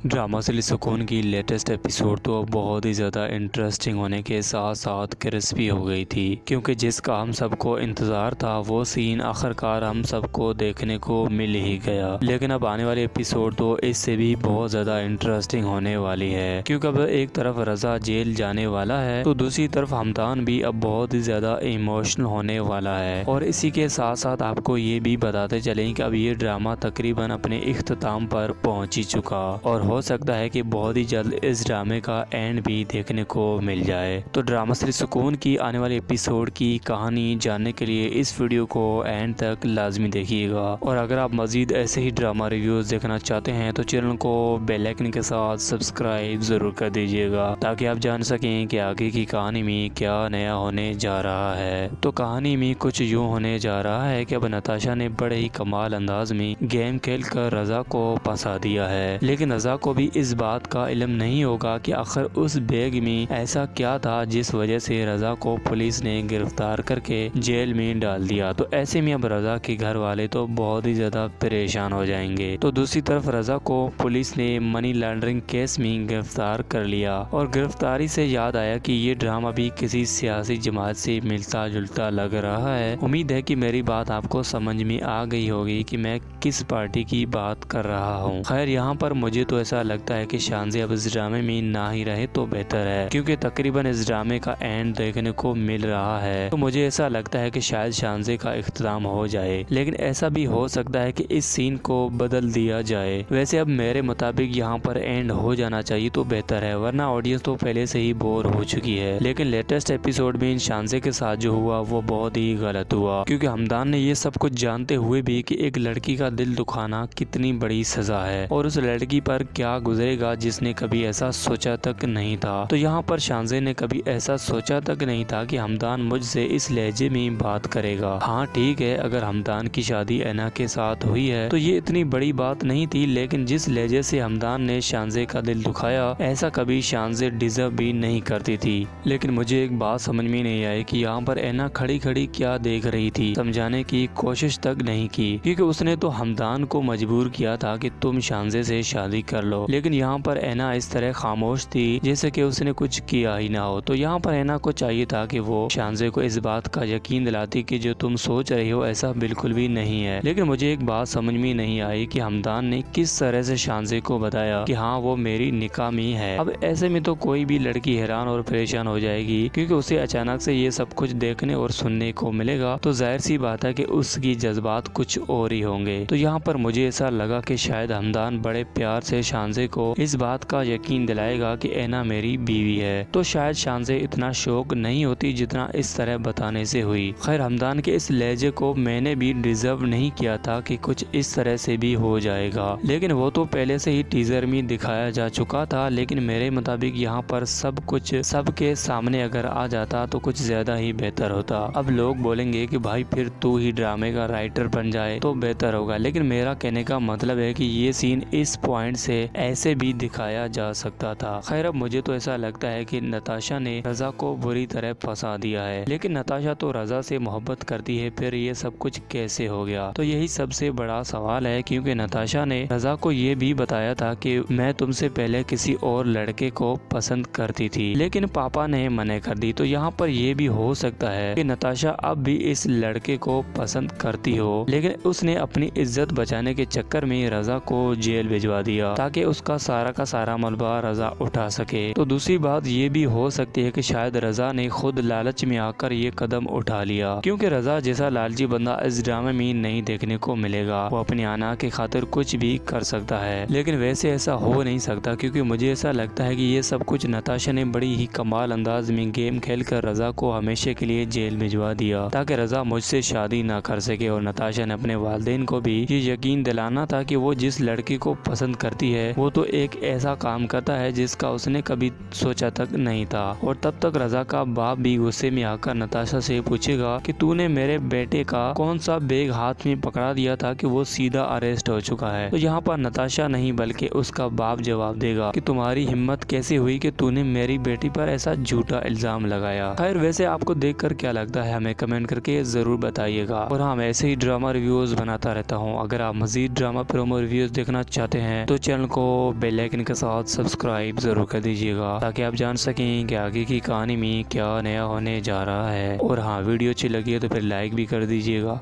Drama series सुकून की latest episode तो बहुत ही ज़्यादा इंटरेस्टिंग होने के साथ साथ क्रिस्पी हो गई थी, क्योंकि जिसका हम सबको इंतज़ार था वो सीन आखिरकार हम सबको देखने को मिल ही गया। लेकिन अब आने वाली एपिसोड तो इससे भी बहुत ज़्यादा इंटरेस्टिंग होने वाली है, क्योंकि अब एक तरफ रज़ा जेल जाने वाला है तो दूसरी तरफ हमदान भी अब बहुत ही ज़्यादा इमोशनल होने वाला है। और इसी के साथ साथ आपको ये भी बताते चलें कि अब ये ड्रामा तकरीबन अपने इख्तिताम पर पहुँच ही चुका और हो सकता है कि बहुत ही जल्द इस ड्रामे का एंड भी देखने को मिल जाए। तो ड्रामा सीरीज सुकून की आने वाले एपिसोड की कहानी जानने के लिए इस वीडियो को एंड तक लाजमी देखिएगा। और अगर आप मजीद ऐसे ही ड्रामा रिव्यूज़ देखना चाहते हैं तो चैनल को बेल आइकन के साथ सब्सक्राइब ज़रूर कर दीजिएगा, ताकि आप जान सकें कि आगे की कहानी में क्या नया होने जा रहा है। तो कहानी में कुछ यूँ होने जा रहा है कि अब नताशा ने बड़े ही कमाल अंदाज में गेम खेल कर रज़ा को फंसा दिया है, लेकिन रज़ा को भी इस बात का इल्म नहीं होगा कि आखिर उस बैग में ऐसा क्या था जिस वजह से रज़ा को पुलिस ने गिरफ्तार करके जेल में डाल दिया। तो ऐसे में अब रज़ा के घर वाले तो बहुत ही ज़्यादा परेशान हो जाएंगे। तो दूसरी तरफ रज़ा को पुलिस ने मनी लॉन्ड्रिंग केस में गिरफ्तार कर लिया और गिरफ्तारी से याद आया कि ये ड्रामा भी किसी सियासी जमात से मिलता जुलता लग रहा है। उम्मीद है कि मेरी बात आपको समझ में आ गई होगी कि मैं किस पार्टी की बात कर रहा हूँ। खैर यहाँ पर मुझे तो ऐसा लगता है कि शानज़े अब इस ड्रामे में ना ही रहे तो बेहतर है, क्योंकि तकरीबन इस ड्रामे का एंड देखने को मिल रहा है। तो मुझे ऐसा लगता है कि शायद शानज़े का इख्तिताम हो जाए, लेकिन ऐसा भी हो सकता है कि इस सीन को बदल दिया जाए। वैसे अब मेरे मुताबिक यहाँ पर एंड हो जाना चाहिए तो बेहतर है, वरना ऑडियंस तो पहले से ही बोर हो चुकी है। लेकिन लेटेस्ट एपिसोड में शानज़े के साथ जो हुआ वो बहुत ही गलत हुआ, क्योंकि हमदान ने ये सब कुछ जानते हुए भी कि एक लड़की का दिल दुखाना कितनी बड़ी सजा है और उस लड़की पर क्या गुजरेगा जिसने कभी ऐसा सोचा तक नहीं था। तो यहाँ पर शानज़े ने कभी ऐसा सोचा तक नहीं था कि हमदान मुझसे इस लहजे में बात करेगा। हाँ ठीक है, अगर हमदान की शादी ऐना के साथ हुई है तो ये इतनी बड़ी बात नहीं थी, लेकिन जिस लहजे से हमदान ने शानज़े का दिल दुखाया ऐसा कभी शानज़े डिजर्व भी नहीं करती थी। लेकिन मुझे एक बात समझ में नहीं आई कि यहाँ पर ऐना खड़ी खड़ी क्या देख रही थी, समझाने की कोशिश तक नहीं की, क्योंकि उसने तो हमदान को मजबूर किया था कि तुम शानज़े से शादी कर लो। लेकिन यहाँ पर ऐना इस तरह खामोश थी जैसे कि उसने कुछ किया ही ना हो। तो यहाँ पर ऐना को चाहिए था कि वो शानज़े को इस बात का यकीन दिलाती कि जो तुम सोच रही हो ऐसा बिल्कुल भी नहीं है। लेकिन मुझे एक बात समझ में नहीं आई कि हमदान ने किस तरह से शानज़े को बताया कि हाँ वो मेरी निकाह में है। अब ऐसे में तो कोई भी लड़की हैरान और परेशान हो जाएगी, क्योंकि उसे अचानक से ये सब कुछ देखने और सुनने को मिलेगा। तो जाहिर सी बात है कि उसकी जज्बात कुछ और ही होंगे। तो यहाँ पर मुझे ऐसा लगा कि शायद हमदान बड़े प्यार से शानज़े को इस बात का यकीन दिलाएगा कि ऐना मेरी बीवी है। तो शायद शानज़े इतना शौक नहीं होती जितना इस तरह बताने से हुई। खैर हमदान के इस लहजे को मैंने भी डिजर्व नहीं किया था कि कुछ इस तरह से भी हो जाएगा, लेकिन वो तो पहले से ही टीजर में दिखाया जा चुका था। लेकिन मेरे मुताबिक यहाँ पर सब कुछ सबके सामने अगर आ जाता तो कुछ ज्यादा ही बेहतर होता। अब लोग बोलेंगे कि भाई फिर तू ही ड्रामे का राइटर बन जाए तो बेहतर होगा, लेकिन मेरा कहने का मतलब है कि ये सीन इस पॉइंट से ऐसे भी दिखाया जा सकता था। खैर अब मुझे तो ऐसा लगता है कि नताशा ने रज़ा को बुरी तरह फंसा दिया है, लेकिन नताशा तो रज़ा से मोहब्बत करती है, फिर ये सब कुछ कैसे हो गया? तो यही सबसे बड़ा सवाल है, क्योंकि नताशा ने रज़ा को ये भी बताया था कि मैं तुमसे पहले किसी और लड़के को पसंद करती थी, लेकिन पापा ने मना कर दी। तो यहाँ पर ये भी हो सकता है कि नताशा अब भी इस लड़के को पसंद करती हो, लेकिन उसने अपनी इज्जत बचाने के चक्कर में रज़ा को जेल भिजवा दिया ताकि उसका सारा का सारा मलबा रज़ा उठा सके। तो दूसरी बात ये भी हो सकती है कि शायद रज़ा ने खुद लालच में आकर ये कदम उठा लिया, क्योंकि रज़ा जैसा लालची बंदा इस ड्रामे में नहीं देखने को मिलेगा। वो अपनी आना की खातिर कुछ भी कर सकता है, लेकिन वैसे ऐसा हो नहीं सकता, क्योंकि मुझे ऐसा लगता है कि ये सब कुछ नताशा ने बड़ी ही कमाल अंदाज में गेम खेल कर रज़ा को हमेशा के लिए जेल भिजवा दिया ताकि रज़ा मुझसे शादी ना कर सके। और नताशा ने अपने वालिदैन को भी ये यकीन दिलाना था कि वो जिस लड़की को पसंद करती है वो तो एक ऐसा काम करता है जिसका उसने कभी सोचा तक नहीं था। और तब तक रज़ा का बाप भी गुस्से में आकर नताशा से पूछेगा कि तूने मेरे बेटे का कौन सा बैग हाथ में पकड़ा दिया था कि वो सीधा अरेस्ट हो चुका है। तो यहाँ पर नताशा नहीं बल्कि उसका बाप जवाब देगा कि तुम्हारी हिम्मत कैसे हुई कि तूने मेरी बेटी पर ऐसा झूठा इल्जाम लगाया। खैर वैसे आपको देखकर क्या लगता है हमें कमेंट करके जरूर बताइएगा। और हाँ, ऐसे ही ड्रामा रिव्यूज बनाता रहता हूँ। अगर आप मजीद ड्रामा प्रोमो रिव्यूज देखना चाहते हैं तो चैनल को बेल आइकन के साथ सब्सक्राइब ज़रूर कर दीजिएगा ताकि आप जान सकें कि आगे की कहानी में क्या नया होने जा रहा है। और हाँ, वीडियो अच्छी लगी है तो फिर लाइक भी कर दीजिएगा।